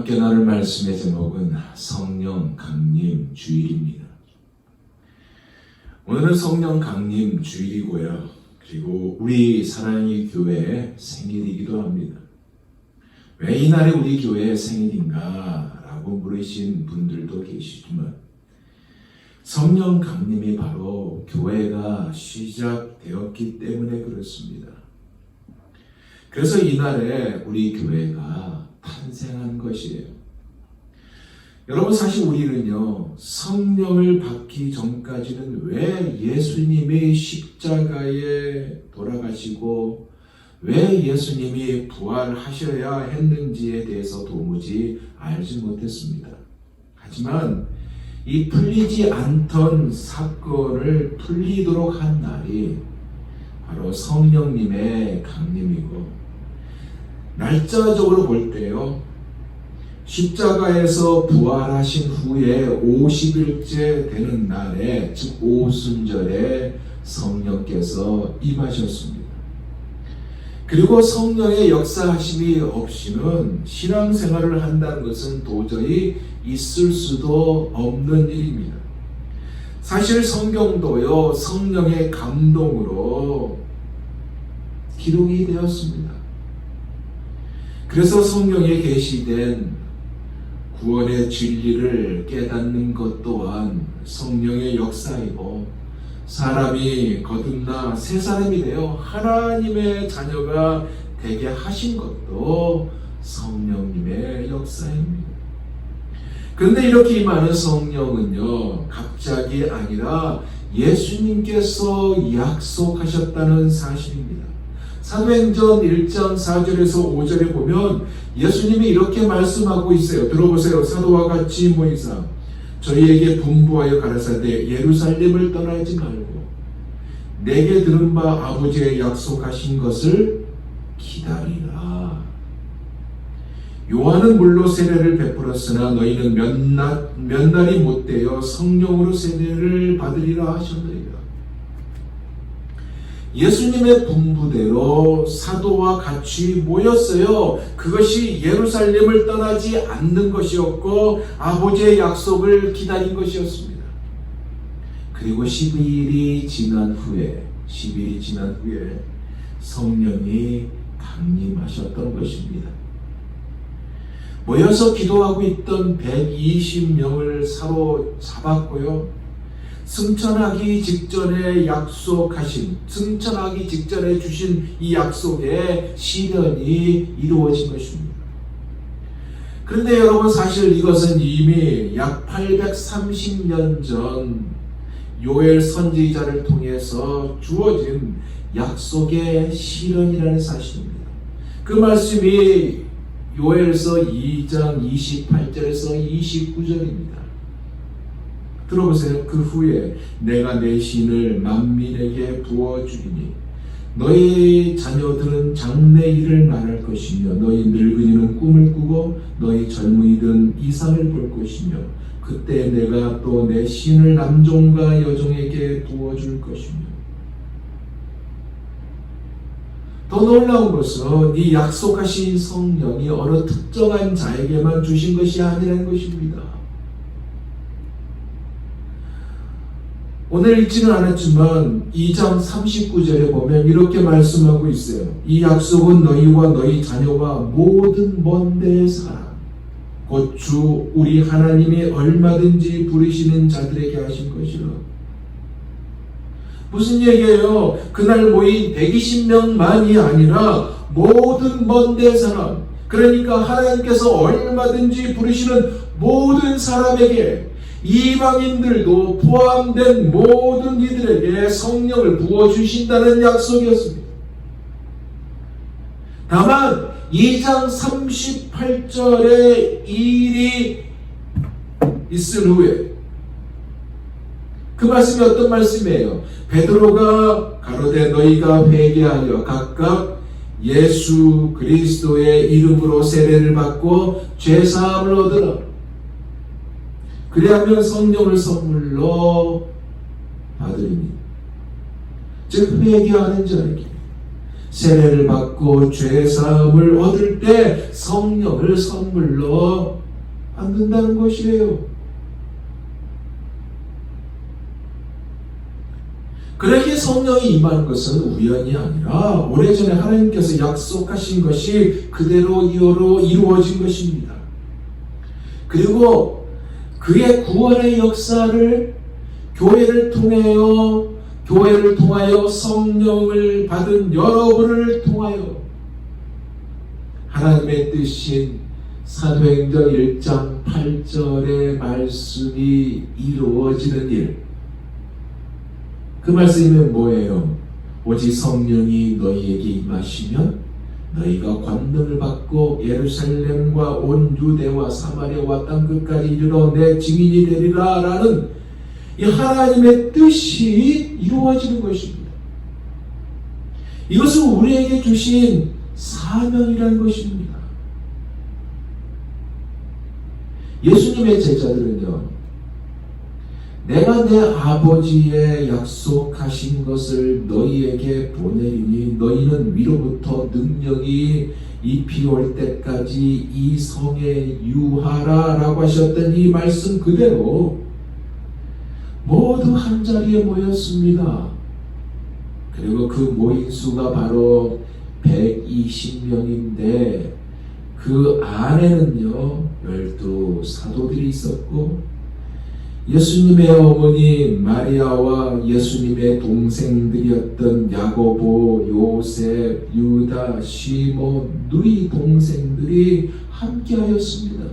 함께 나눌 말씀의 제목은 성령 강림 주일입니다. 오늘은 성령 강림 주일이고요. 그리고 우리 사랑의 교회의 생일이기도 합니다. 왜 이날이 우리 교회의 생일인가 라고 물으신 분들도 계시지만 성령 강림이 바로 교회가 시작되었기 때문에 그렇습니다. 그래서 이날에 우리 교회가 탄생한 것이에요. 여러분, 사실 우리는요, 성령을 받기 전까지는 왜 예수님이 십자가에 돌아가시고 왜 예수님이 부활하셔야 했는지에 대해서 도무지 알지 못했습니다. 하지만 이 풀리지 않던 사건을 풀리도록 한 날이 바로 성령님의 강림이고, 날짜적으로 볼 때요, 십자가에서 부활하신 후에 50일째 되는 날에, 즉 오순절에 성령께서 임하셨습니다. 그리고 성령의 역사하심이 없이는 신앙생활을 한다는 것은 도저히 있을 수도 없는 일입니다. 사실 성경도요, 성령의 감동으로 기록이 되었습니다. 그래서 성경에 계시된 구원의 진리를 깨닫는 것 또한 성령의 역사이고, 사람이 거듭나 새 사람이 되어 하나님의 자녀가 되게 하신 것도 성령님의 역사입니다. 그런데 이렇게 임하는 성령은요, 갑자기 아니라 예수님께서 약속하셨다는 사실입니다. 사도행전 1장 4절에서 5절에 보면 예수님이 이렇게 말씀하고 있어요. 들어보세요. 사도와 같이 모이사 저희에게 분부하여 가라사대 예루살렘을 떠나지 말고 내게 들은 바 아버지의 약속하신 것을 기다리라. 요한은 물로 세례를 베풀었으나 너희는 몇 날이 못되어 성령으로 세례를 받으리라 하셨느니라. 예수님의 분부대로 사도와 같이 모였어요. 그것이 예루살렘을 떠나지 않는 것이었고 아버지의 약속을 기다린 것이었습니다. 그리고 12일이 지난 후에 성령이 강림하셨던 것입니다. 모여서 기도하고 있던 120명을 사로잡았고요. 승천하기 직전에 주신 이 약속의 실현이 이루어진 것입니다. 그런데 여러분, 사실 이것은 이미 약 830년 전 요엘 선지자를 통해서 주어진 약속의 실현이라는 사실입니다. 그 말씀이 요엘서 2장 28절에서 29절입니다. 들어보세요. 그 후에 내가 내 신을 만민에게 부어주리니 너희 자녀들은 장래 일을 말할 것이며 너희 늙은이는 꿈을 꾸고 너희 젊은이들은 이상을 볼 것이며 그때 내가 또 내 신을 남종과 여종에게 부어줄 것이며. 더 놀라운 것은 이 약속하신 성령이 어느 특정한 자에게만 주신 것이 아니라는 것입니다. 오늘 읽지는 않았지만 2장 39절에 보면 이렇게 말씀하고 있어요. 이 약속은 너희와 너희 자녀와 모든 먼 데의 사람 곧 주 우리 하나님이 얼마든지 부르시는 자들에게 하신 것이라. 무슨 얘기예요? 그날 모인 120명만이 아니라 모든 먼 데의 사람, 그러니까 하나님께서 얼마든지 부르시는 모든 사람에게, 이방인들도 포함된 모든 이들에게 성령을 부어주신다는 약속이었습니다. 다만 2장 38절에 이 일이 있을 후에 그 말씀이 어떤 말씀이에요? 베드로가 가로되 너희가 회개하여 각각 예수 그리스도의 이름으로 세례를 받고 죄사함을 얻으라. 그리하면 성령을 선물로 받으리니. 즉 회개하는 자에게 세례를 받고 죄사함을 얻을 때 성령을 선물로 받는다는 것이에요. 그렇게 성령이 임하는 것은 우연이 아니라 오래전에 하나님께서 약속하신 것이 그대로 이루어진 것입니다. 그리고 그의 구원의 역사를 교회를 통하여 성령을 받은 여러분을 통하여 하나님의 뜻인 사도행전 1장 8절의 말씀이 이루어지는 일. 그 말씀은 뭐예요? 오직 성령이 너희에게 임하시면 너희가 권능을 받고 예루살렘과 온 유대와 사마리아와 땅끝까지 이르러 내 증인이 되리라 라는 이 하나님의 뜻이 이루어지는 것입니다. 이것은 우리에게 주신 사명이라는 것입니다. 예수님의 제자들은요, 내가 내 아버지의 약속하신 것을 너희에게 보내리니 너희는 위로부터 능력이 입히 올 때까지 이 성에 유하라 라고 하셨던 이 말씀 그대로 모두 한자리에 모였습니다. 그리고 그 모인 수가 바로 120명인데 그 안에는요 12사도들이 있었고 예수님의 어머니 마리아와 예수님의 동생들이었던 야고보, 요셉, 유다, 시몬, 누이 동생들이 함께하였습니다.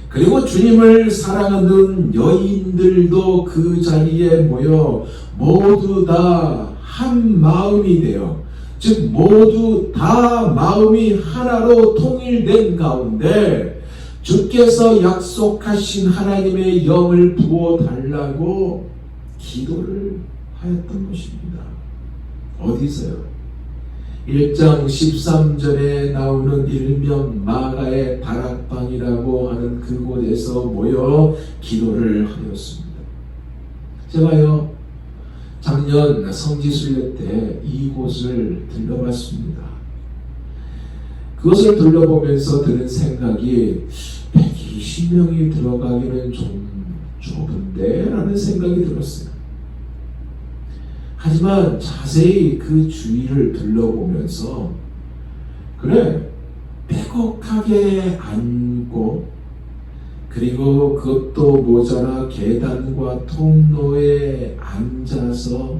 그리고 주님을 사랑하는 여인들도 그 자리에 모여 모두 다 한 마음이 되어, 즉 모두 다 마음이 하나로 통일된 가운데 주께서 약속하신 하나님의 영을 부어달라고 기도를 하였던 것입니다. 어디서요? 1장 13절에 나오는 일명 마가의 다락방이라고 하는 그곳에서 모여 기도를 하였습니다. 제가요 작년 성지순례 때 이곳을 들러봤습니다. 그것을 둘러보면서 드는 생각이 120명이 들어가기는 좀 좁은데 라는 생각이 들었어요. 하지만 자세히 그 주위를 둘러보면서 그래 빼곡하게 앉고 그리고 그것도 모자라 계단과 통로에 앉아서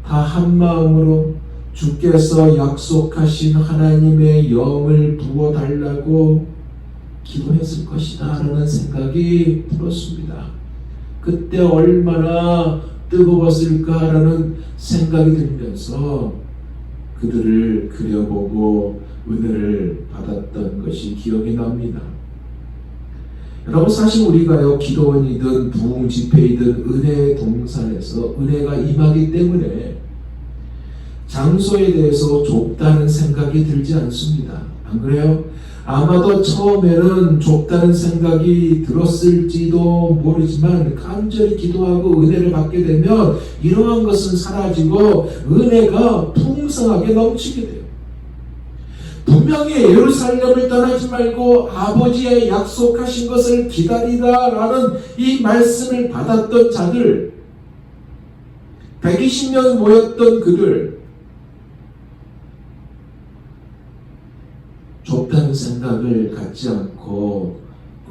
다 한마음으로 주께서 약속하신 하나님의 영을 부어달라고 기도했을 것이다 라는 생각이 들었습니다. 그때 얼마나 뜨거웠을까 라는 생각이 들면서 그들을 그려보고 은혜를 받았던 것이 기억이 납니다. 여러분 사실 우리가요 기도원이든 부흥집회이든 은혜의 동산에서 은혜가 임하기 때문에 장소에 대해서 좁다는 생각이 들지 않습니다. 안 그래요? 아마도 처음에는 좁다는 생각이 들었을지도 모르지만 간절히 기도하고 은혜를 받게 되면 이러한 것은 사라지고 은혜가 풍성하게 넘치게 돼요. 분명히 예루살렘을 떠나지 말고 아버지의 약속하신 것을 기다리라 라는 이 말씀을 받았던 자들 120명 모였던 그들 좁다는 생각을 갖지 않고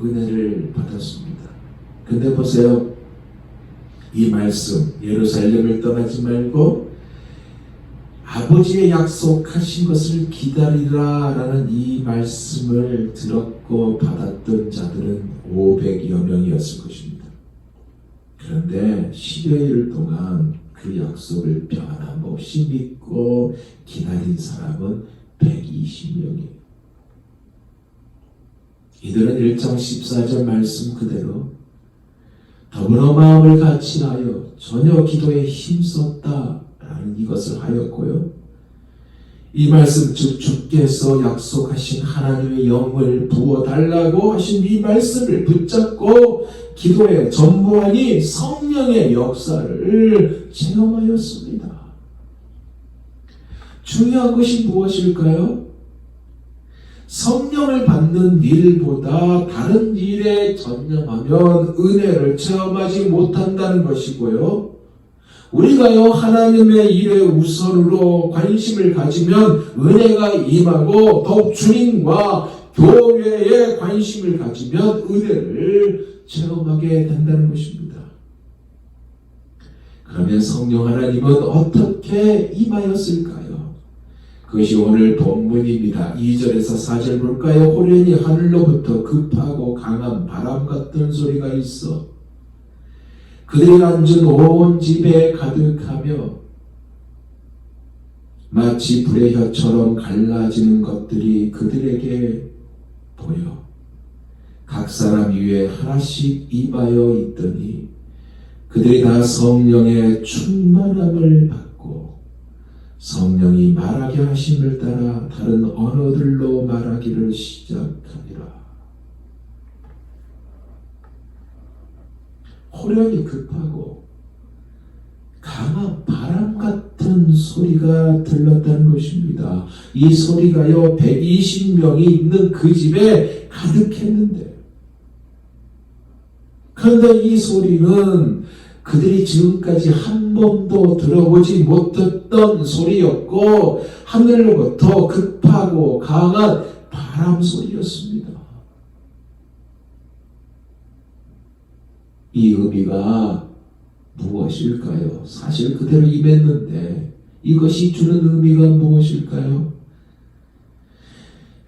은혜를 받았습니다. 근데 보세요. 이 말씀 예루살렘을 떠나지 말고 아버지의 약속하신 것을 기다리라 라는 이 말씀을 들었고 받았던 자들은 500여 명이었을 것입니다. 그런데 10여일 동안 그 약속을 변함없이 믿고 기다린 사람은 120명이에요. 이들은 1장 14절 말씀 그대로 더불어 마음을 같이하여 전혀 기도에 힘썼다 라는 이것을 하였고요. 이 말씀 즉 주께서 약속하신 하나님의 영을 부어달라고 하신 이 말씀을 붙잡고 기도에 전무하니 성령의 역사를 체험하였습니다. 중요한 것이 무엇일까요? 성령을 받는 일보다 다른 일에 전념하면 은혜를 체험하지 못한다는 것이고요. 우리가요, 하나님의 일에 우선으로 관심을 가지면 은혜가 임하고 더욱 주님과 교회에 관심을 가지면 은혜를 체험하게 된다는 것입니다. 그러면 성령 하나님은 어떻게 임하였을까요? 그것이 오늘 본문입니다. 2절에서 4절 볼까요? 호련히 하늘로부터 급하고 강한 바람 같은 소리가 있어 그들이 앉은 온 집에 가득하며 마치 불의 혀처럼 갈라지는 것들이 그들에게 보여 각 사람 위에 하나씩 임하여 있더니 그들이 다 성령의 충만함을 받고 성령이 말하게 하심을 따라 다른 언어들로 말하기를 시작하니라. 호련히 급하고 강한 바람 같은 소리가 들렸다는 것입니다. 이 소리가요 120명이 있는 그 집에 가득했는데, 그런데 이 소리는 그들이 지금까지 한 번도 들어보지 못했던 소리였고 하늘로부터 급하고 강한 바람 소리였습니다. 이 의미가 무엇일까요? 사실 그대로 임했는데 이것이 주는 의미가 무엇일까요?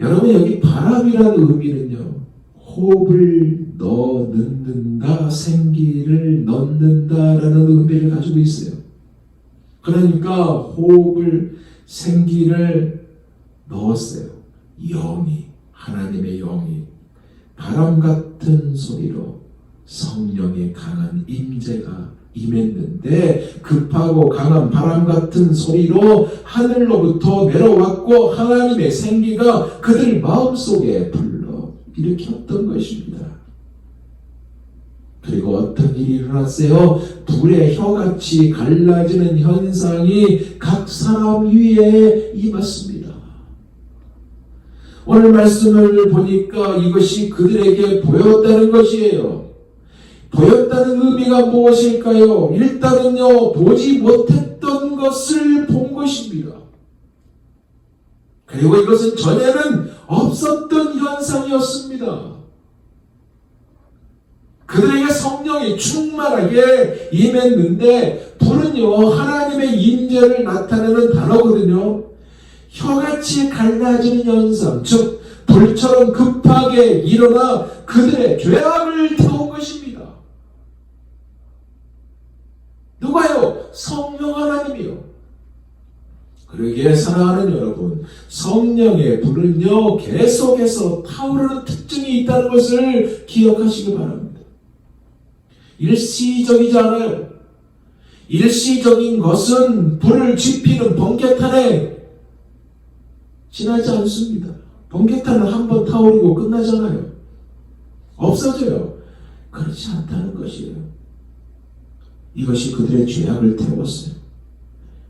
여러분, 여기 바람이라는 의미는요, 호흡을 넣는다, 생기를 넣는다라는 의미를 가지고 있어요. 그러니까 호흡을, 생기를 넣었어요. 영이, 하나님의 영이 바람 같은 소리로 성령의 강한 임재가 임했는데, 급하고 강한 바람 같은 소리로 하늘로부터 내려왔고 하나님의 생기가 그들 마음속에 불러 일으켰던 것입니다. 그리고 어떤 일이 일어났어요? 불의 혀같이 갈라지는 현상이 각 사람 위에 임했습니다. 오늘 말씀을 보니까 이것이 그들에게 보였다는 것이에요. 보였다는 의미가 무엇일까요? 일단은요, 보지 못했던 것을 본 것입니다. 그리고 이것은 전에는 없었던 현상이었습니다. 그들에게 성령이 충만하게 임했는데, 불은요 하나님의 임재를 나타내는 단어거든요. 혀같이 갈라지는 현상, 즉 불처럼 급하게 일어나 그들의 죄악을 태운 것입니다. 누가요? 성령 하나님이요. 그러기에 사랑하는 여러분, 성령의 불은요 계속해서 타오르는 특징이 있다는 것을 기억하시기 바랍니다. 일시적이지 않아요. 일시적인 것은 불을 지피는 번개탄에 지나지 않습니다. 번개탄은 한번 타오르고 끝나잖아요. 없어져요. 그렇지 않다는 것이에요. 이것이 그들의 죄악을 태웠어요.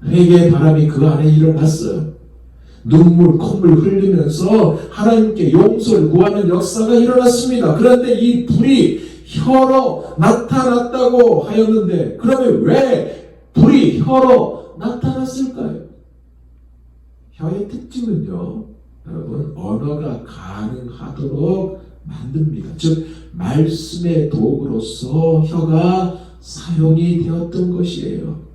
회개의 바람이 그 안에 일어났어요. 눈물, 콧물 흘리면서 하나님께 용서를 구하는 역사가 일어났습니다. 그런데 이 불이 혀로 나타났다고 하였는데, 그러면 왜 불이 혀로 나타났을까요? 혀의 특징은요, 여러분, 언어가 가능하도록 만듭니다. 즉 말씀의 도구로서 혀가 사용이 되었던 것이에요.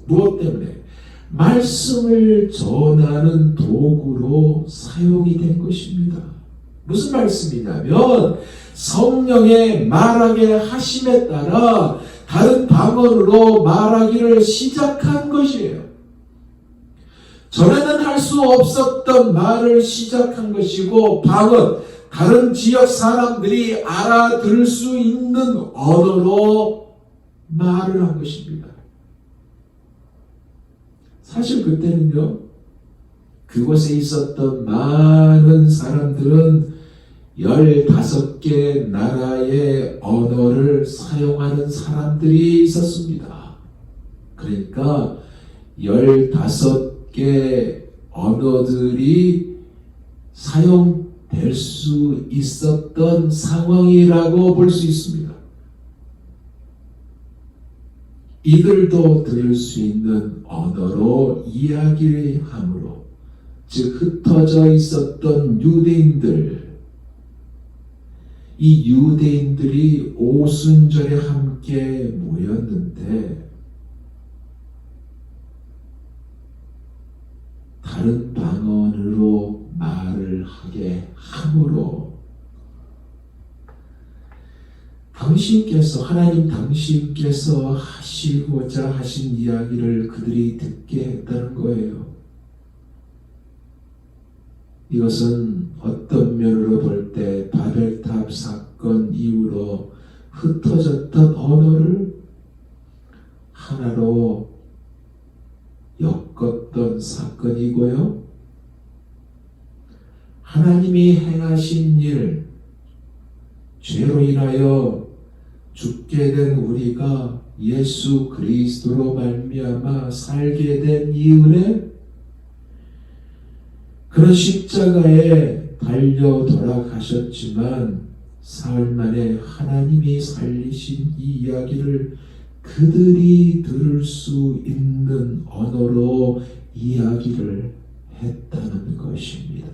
무엇 때문에? 말씀을 전하는 도구로 사용이 된 것입니다. 무슨 말씀이냐면 성령의 말하게 하심에 따라 다른 방언으로 말하기를 시작한 것이에요. 전에는 할 수 없었던 말을 시작한 것이고, 방언, 다른 지역 사람들이 알아들을 수 있는 언어로 말을 한 것입니다. 사실 그때는요, 그곳에 있었던 많은 사람들은 15개 나라의 언어를 사용하는 사람들이 있었습니다. 그러니까 15 개 언어들이 사용될 수 있었던 상황이라고 볼 수 있습니다. 이들도 들을 수 있는 언어로 이야기를 함으로, 즉 흩어져 있었던 유대인들, 이 유대인들이 오순절에 함께 모였는데 다른 방언으로 말을 하게 함으로 하나님 당신께서 하시고자 하신 이야기를 그들이 듣게 했다는 거예요. 이것은 어떤 면으로 볼 때 바벨탑 사건 이후로 흩어졌던 언어를 하나로 엮었던 사건이고요. 하나님이 행하신 일, 죄로 인하여 죽게 된 우리가 예수 그리스도로 말미암아 살게 된 이 은혜, 그런 십자가에 달려 돌아가셨지만 사흘 만에 하나님이 살리신 이 이야기를 그들이 들을 수 있는 언어로 이야기를 했다는 것입니다.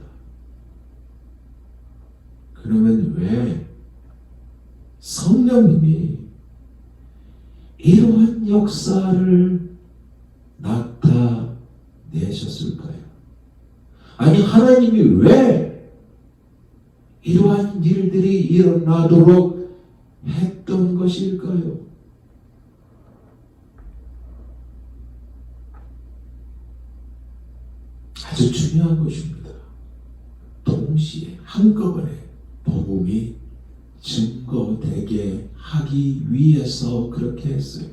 그러면 왜 성령님이 이러한 역사를 나타내셨을까요? 아니, 하나님이 왜 이러한 일들이 일어나도록 했던 것일까요? 아주 중요한 것입니다. 동시에 한꺼번에 복음이 증거되게 하기 위해서 그렇게 했어요.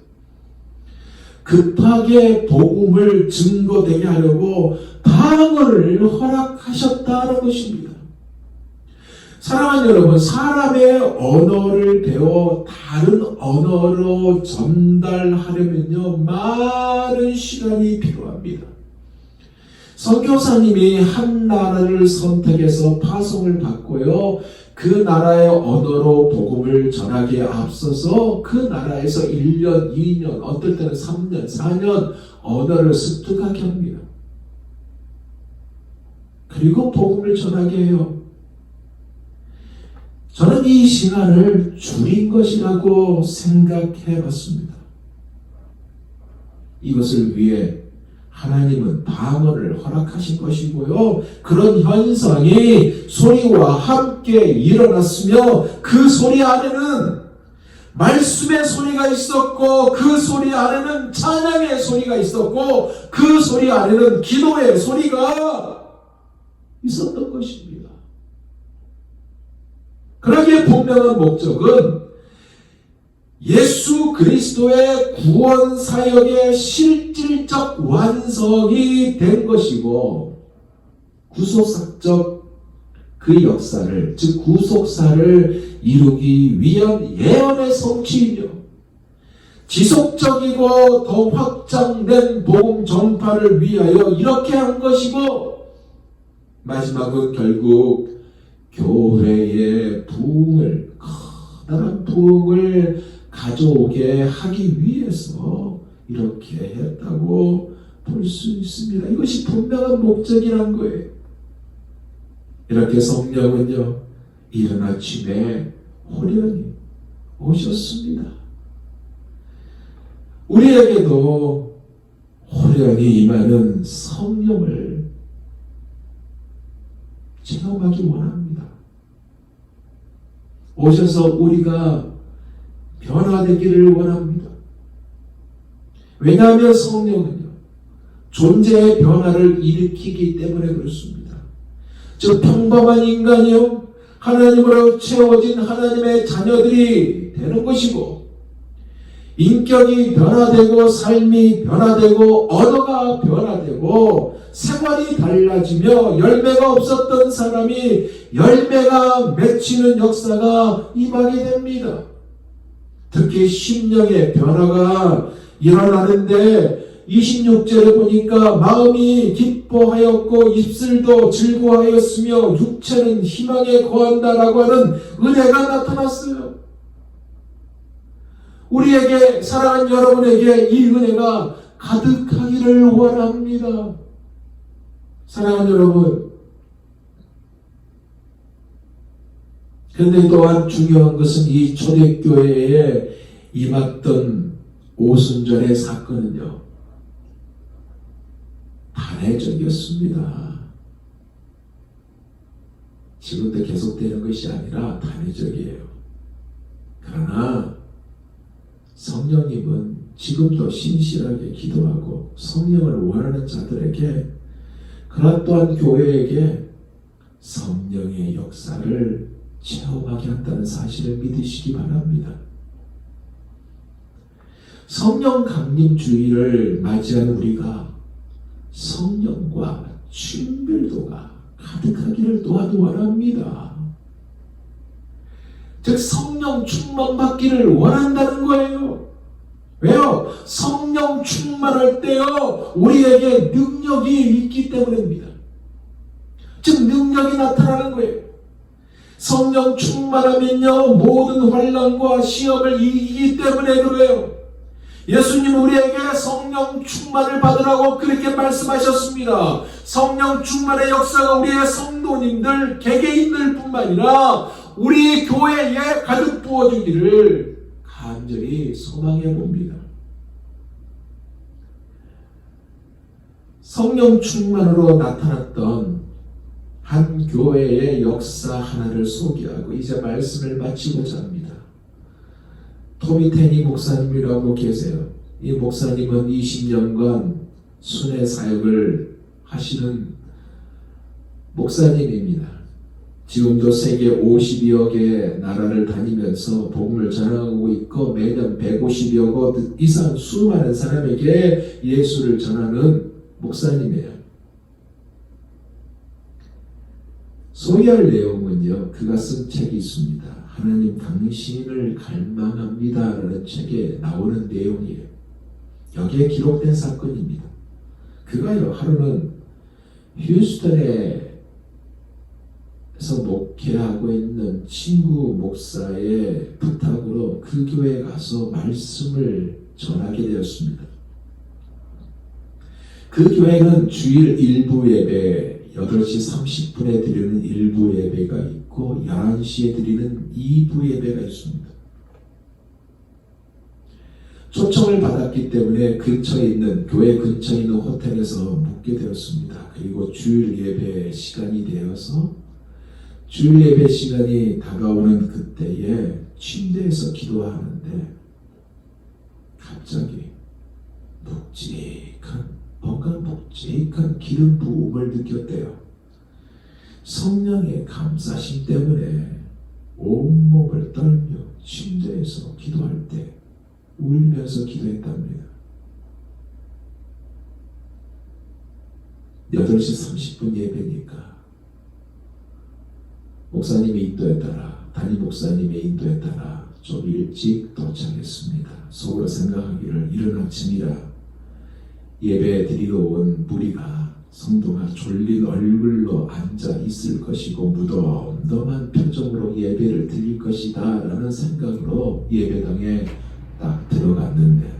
급하게 복음을 증거되게 하려고 방언을 허락하셨다는 것입니다. 사랑하는 여러분, 사람의 언어를 배워 다른 언어로 전달하려면요, 많은 시간이 필요합니다. 선교사님이 한 나라를 선택해서 파송을 받고요, 그 나라의 언어로 복음을 전하기에 앞서서 그 나라에서 1년, 2년, 어떨 때는 3년, 4년 언어를 습득하게 합니다. 그리고 복음을 전하게 해요. 저는 이 시간을 줄인 것이라고 생각해 봤습니다. 이것을 위해 하나님은 방언을 허락하신 것이고요. 그런 현상이 소리와 함께 일어났으며 그 소리 안에는 말씀의 소리가 있었고 그 소리 안에는 찬양의 소리가 있었고 그 소리 안에는 기도의 소리가 있었던 것입니다. 그러기에 분명한 목적은 예수 그리스도의 구원 사역의 실질적 완성이 된 것이고 구속사적 그 역사를, 즉 구속사를 이루기 위한 예언의 성취이며 지속적이고 더 확장된 복음 전파를 위하여 이렇게 한 것이고 마지막은 결국 교회의 부흥을, 커다란 부흥을 가져오게 하기 위해서 이렇게 했다고 볼 수 있습니다. 이것이 분명한 목적이란 거예요. 이렇게 성령은요, 이른 아침에 호련히 오셨습니다. 우리에게도 호련히 임하는 성령을 체험하기 원합니다. 오셔서 우리가 변화되기를 원합니다. 왜냐하면 성령은요, 존재의 변화를 일으키기 때문에 그렇습니다. 즉 평범한 인간이요, 하나님으로 채워진 하나님의 자녀들이 되는 것이고 인격이 변화되고 삶이 변화되고 언어가 변화되고 생활이 달라지며 열매가 없었던 사람이 열매가 맺히는 역사가 임하게 됩니다. 특히 심령의 변화가 일어나는데 26절에 보니까 마음이 기뻐하였고 입술도 즐거워하였으며 육체는 희망에 거한다라고 하는 은혜가 나타났어요. 우리에게, 사랑하는 여러분에게 이 은혜가 가득하기를 원합니다. 사랑하는 여러분, 그런데 또한 중요한 것은 이 초대교회에 임했던 오순절의 사건은요, 단회적이었습니다. 지금도 계속되는 것이 아니라 단회적이에요. 그러나 성령님은 지금도 신실하게 기도하고 성령을 원하는 자들에게, 그러나 또한 교회에게 성령의 역사를 체험하게 한다는 사실을 믿으시기 바랍니다. 성령 강림 주일을 맞이한 우리가 성령과 충별도가 가득하기를 또한 원합니다. 즉 성령 충만 받기를 원한다는 거예요. 왜요? 성령 충만할 때요, 우리에게 능력이 있기 때문입니다. 즉 능력이 나타나는 거예요. 성령 충만하면요, 모든 환난과 시험을 이기기 때문에 그래요. 예수님 우리에게 성령 충만을 받으라고 그렇게 말씀하셨습니다. 성령 충만의 역사가 우리의 성도님들, 개개인들 뿐만 아니라 우리 교회에 가득 부어주기를 간절히 소망해 봅니다. 성령 충만으로 나타났던 한 교회의 역사 하나를 소개하고 이제 말씀을 마치고자 합니다. 토미 테니 목사님이라고 계세요. 이 목사님은 20년간 순회 사역을 하시는 목사님입니다. 지금도 세계 52여 개의 나라를 다니면서 복음을 전하고 있고 매년 150여 곳 이상 수많은 사람에게 예수를 전하는 목사님이에요. 소개할 내용은요, 그가 쓴 책이 있습니다. 하나님 당신을 갈망합니다 라는 책에 나오는 내용이에요. 여기에 기록된 사건입니다. 그가요, 하루는 휴스턴에서 목회하고 있는 친구 목사의 부탁으로 그 교회에 가서 말씀을 전하게 되었습니다. 그 교회는 주일 일부 예배 8시 30분에 드리는 일부 예배가 있고 11시에 드리는 2부 예배가 있습니다. 초청을 받았기 때문에 근처에 있는, 교회 근처에 있는 호텔에서 묵게 되었습니다. 그리고 주일 예배 시간이 되어서 주일 예배 시간이 다가오는 그때에 침대에서 기도하는데 갑자기 뭔가 묵직한 기름 부음을 느꼈대요. 성령의 감사심 때문에 온몸을 떨며 침대에서 기도할 때 울면서 기도했답니다. 8시 30분 예배니까 목사님의 인도에 따라, 담임 목사님의 인도에 따라 좀 일찍 도착했습니다. 속으로 생각하기를 이른 아침이라 예배 드리러 온 무리가, 성도가 졸린 얼굴로 앉아 있을 것이고 무덤덤한 표정으로 예배를 드릴 것이다 라는 생각으로 예배당에 딱 들어갔는데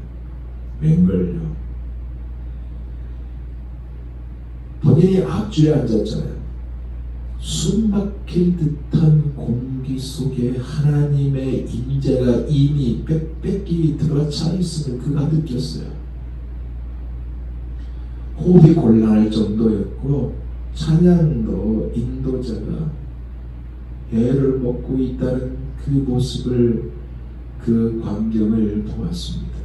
웬걸요, 본인이 앞줄에 앉았잖아요. 숨 막힐 듯한 공기 속에 하나님의 임재가 이미 빽빽히 들어차 있음을 그가 느꼈어요. 호흡이 곤란할 정도였고 찬양도 인도자가 애를 먹고 있다는 그 모습을, 그 광경을 보았습니다.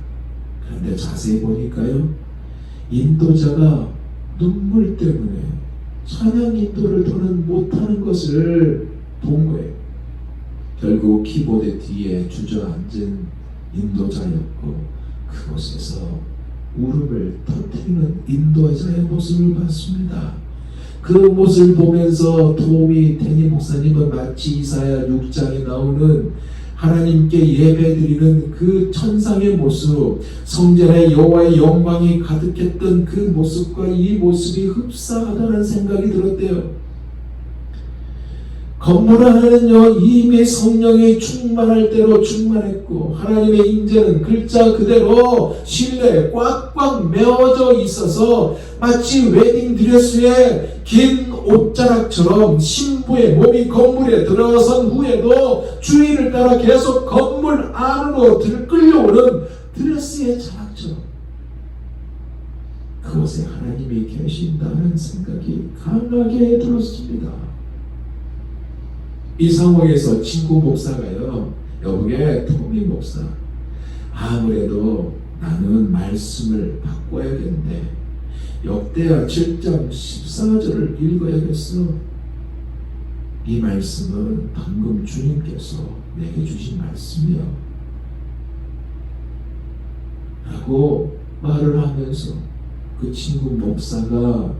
그런데 자세히 보니까요, 인도자가 눈물 때문에 찬양 인도를 더는 못하는 것을 본 거예요. 결국 키보드 뒤에 주저앉은 인도자였고 그곳에서 울음을 터뜨리는 인도자의 모습을 봤습니다. 그 모습을 보면서 토미 테니 목사님은 마치 이사야 6장에 나오는 하나님께 예배드리는 그 천상의 모습, 성전에 여호와의 영광이 가득했던 그 모습과 이 모습이 흡사하다는 생각이 들었대요. 건물 안에는요 이미 성령이 충만할 대로 충만했고 하나님의 임재는 글자 그대로 실내에 꽉꽉 메워져 있어서 마치 웨딩드레스의 긴 옷자락처럼 신부의 몸이 건물에 들어선 후에도 주위를 따라 계속 건물 안으로 끌려오는 드레스의 자락처럼 그곳에 하나님이 계신다는 생각이 강하게 들었습니다. 이 상황에서 친구 목사가요, 여보게 토미 목사, 아무래도 나는 말씀을 바꿔야겠네. 역대하 7장 14절을 읽어야겠어. 이 말씀은 방금 주님께서 내게 주신 말씀이야 라고 말을 하면서 그 친구 목사가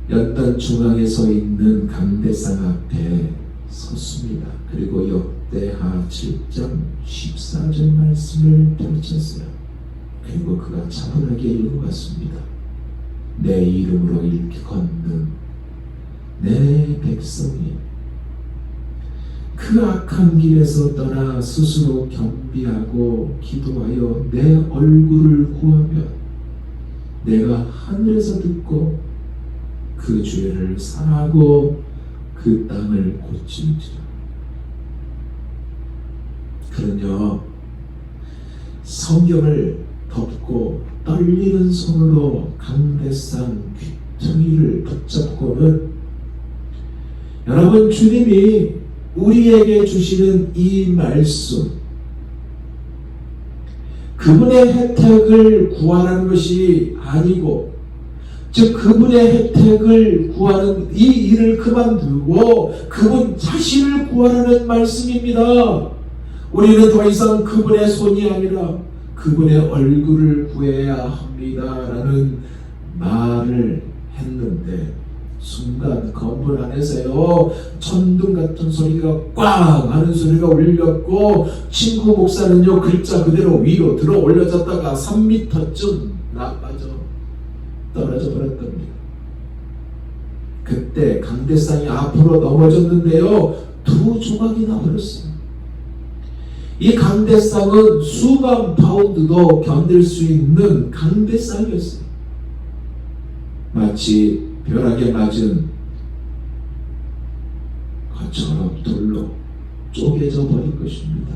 연단 중앙에 서 있는 강대상 앞에 섰습니다. 그리고 역대하 7장 14절 말씀을 펼쳤어요. 그리고 그가 차분하게 읽어갔습니다. 내 이름으로 일컫는 내 백성이 그 악한 길에서 떠나 스스로 겸비하고 기도하여 내 얼굴을 구하면 내가 하늘에서 듣고 그 죄를 사하고 그 땅을 고칠지라. 그는요 성경을 덮고 떨리는 손으로 강대상 귀퉁이를 붙잡고는 여러분 주님이 우리에게 주시는 이 말씀 그분의 혜택을 구하라는 것이 아니고 즉 그분의 혜택을 구하는 이 일을 그만두고 그분 자신을 구하라는 말씀입니다. 우리는 더 이상 그분의 손이 아니라 그분의 얼굴을 구해야 합니다라는 말을 했는데 순간 건물 안에서요 천둥 같은 소리가 꽝 하는 소리가 울렸고 친구 목사는요 글자 그대로 위로 들어 올려졌다가 3m쯤 나빠져 떨어져 버렸답니다. 그때 강대상이 앞으로 넘어졌는데요 2조각이 나버렸어요. 이 강대상은 수만 파운드도 견딜 수 있는 강대상이었어요. 마치 벼락에 맞은 것처럼 돌로 쪼개져 버린 것입니다.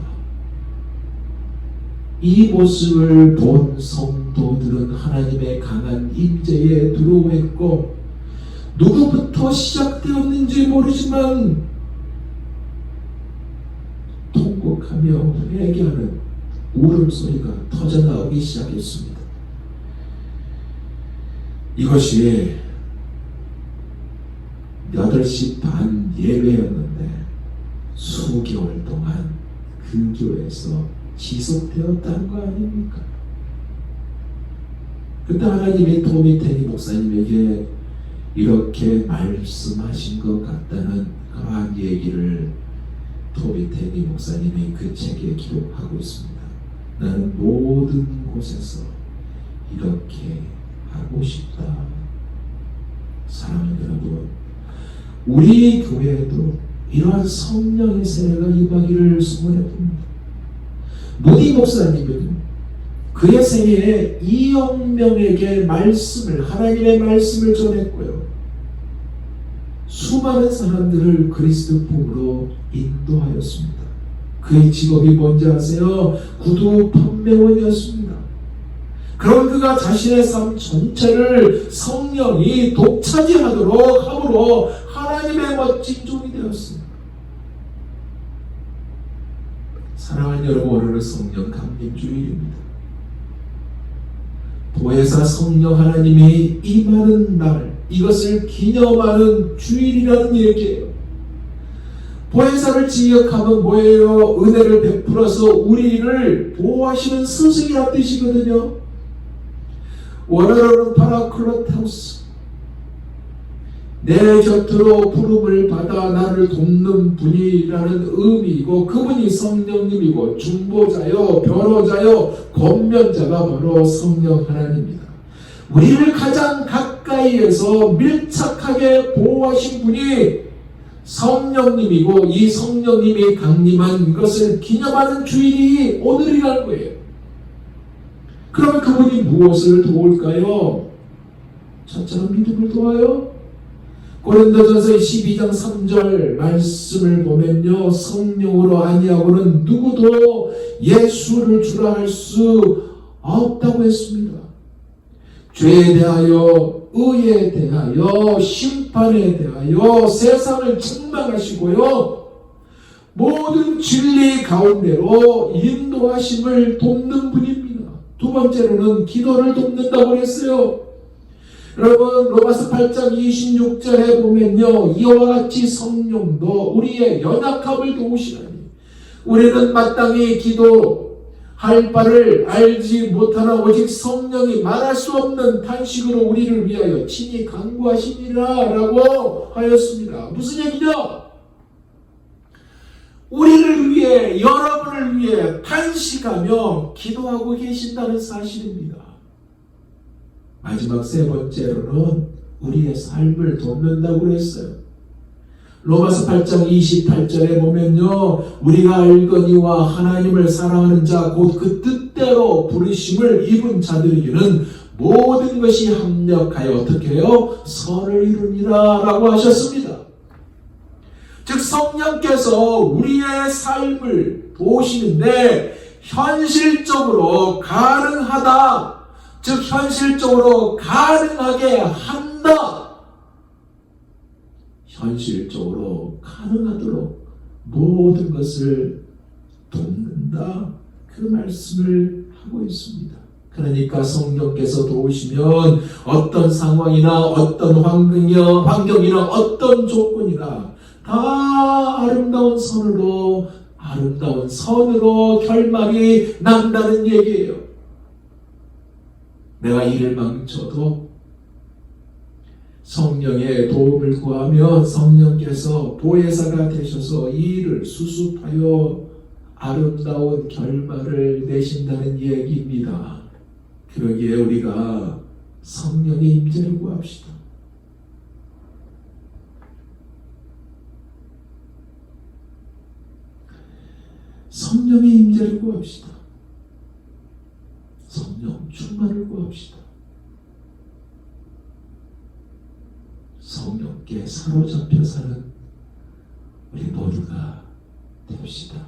이 모습을 본 성도들은 하나님의 강한 임재에 두려워했고 누구부터 시작되었는지 모르지만 통곡하며 회개하는 울음소리가 터져나오기 시작했습니다. 이것이 8시 반 예배였는데 수개월 동안 그 교회에서 지속되었다는 거 아닙니까? 그때 하나님이 토미 테니 목사님에게 이렇게 말씀하신 것 같다는 그러한 얘기를 토미 테니 목사님이 그 책에 기록하고 있습니다. 나는 모든 곳에서 이렇게 하고 싶다. 사랑하는 여러분, 우리 교회에도 이러한 성령의 세례가 임하기를 소원해봅니다. 모디 목사님은 그의 생애에 2억 명에게 하나님의 말씀을 전했고요. 수많은 사람들을 그리스도 품으로 인도하였습니다. 그의 직업이 뭔지 아세요? 구두 판매원이었습니다. 그런 그가 자신의 삶 전체를 성령이 독차지하도록 함으로 하나님의 멋진 종이 되었습니다. 사랑하는 여러분, 오늘은 성령 강림 주일입니다. 보혜사 성령 하나님이 임하는 날, 이것을 기념하는 주일이라는 얘기예요. 보혜사를 지역하면 뭐예요? 은혜를 베풀어서 우리를 보호하시는 스승이란 뜻이거든요. 원어로는 파라클로타우스, 내 곁으로 부름을 받아 나를 돕는 분이라는 의미이고 그분이 성령님이고 중보자요 변호자요 권면자가 바로 성령 하나님입니다. 우리를 가장 가까이에서 밀착하게 보호하신 분이 성령님이고 이 성령님이 강림한 것을 기념하는 주일이 오늘이라는 거예요. 그러면 그분이 무엇을 도울까요? 첫째는 믿음을 도와요. 고린도전서 12장 3절 말씀을 보면요, 성령으로 아니하고는 누구도 예수를 주라 할 수 없다고 했습니다. 죄에 대하여, 의에 대하여, 심판에 대하여 세상을 책망하시고요, 모든 진리 가운데로 인도하심을 돕는 분입니다. 두 번째로는 기도를 돕는다고 했어요. 여러분, 로마서 8장 26절에 보면요, 이와 같이 성령도 우리의 연약함을 도우시나니 우리는 마땅히 기도할 바를 알지 못하나 오직 성령이 말할 수 없는 탄식으로 우리를 위하여 친히 간구하시니라 라고 하였습니다. 무슨 얘기냐? 우리를 위해, 여러분을 위해 탄식하며 기도하고 계신다는 사실입니다. 마지막 세 번째로는 우리의 삶을 돕는다고 그랬어요. 로마서 8장 28절에 보면요, 우리가 알거니와 하나님을 사랑하는 자 곧 그 뜻대로 부르심을 입은 자들에게는 모든 것이 합력하여 어떻게 해요? 선을 이루니라 라고 하셨습니다. 즉 성령께서 우리의 삶을 도우시는데 현실적으로 가능하다, 즉 현실적으로 가능하게 한다, 현실적으로 가능하도록 모든 것을 돕는다, 그 말씀을 하고 있습니다. 그러니까 성령께서 도우시면 어떤 상황이나 어떤 환경이나 어떤 조건이나 다 아름다운 선으로 결말이 난다는 얘기예요. 내가 일을 망쳐도 성령의 도움을 구하면 성령께서 보혜사가 되셔서 이 일을 수습하여 아름다운 결말을 내신다는 얘기입니다. 그러기에 우리가 성령의 임재를 구합시다. 성령의 임재를 구합시다. 성령 충만을 구합시다. 성령께 사로잡혀 사는 우리 모두가 됩시다.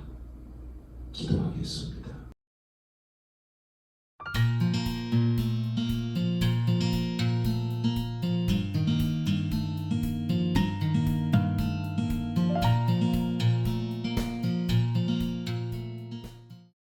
기도하겠습니다.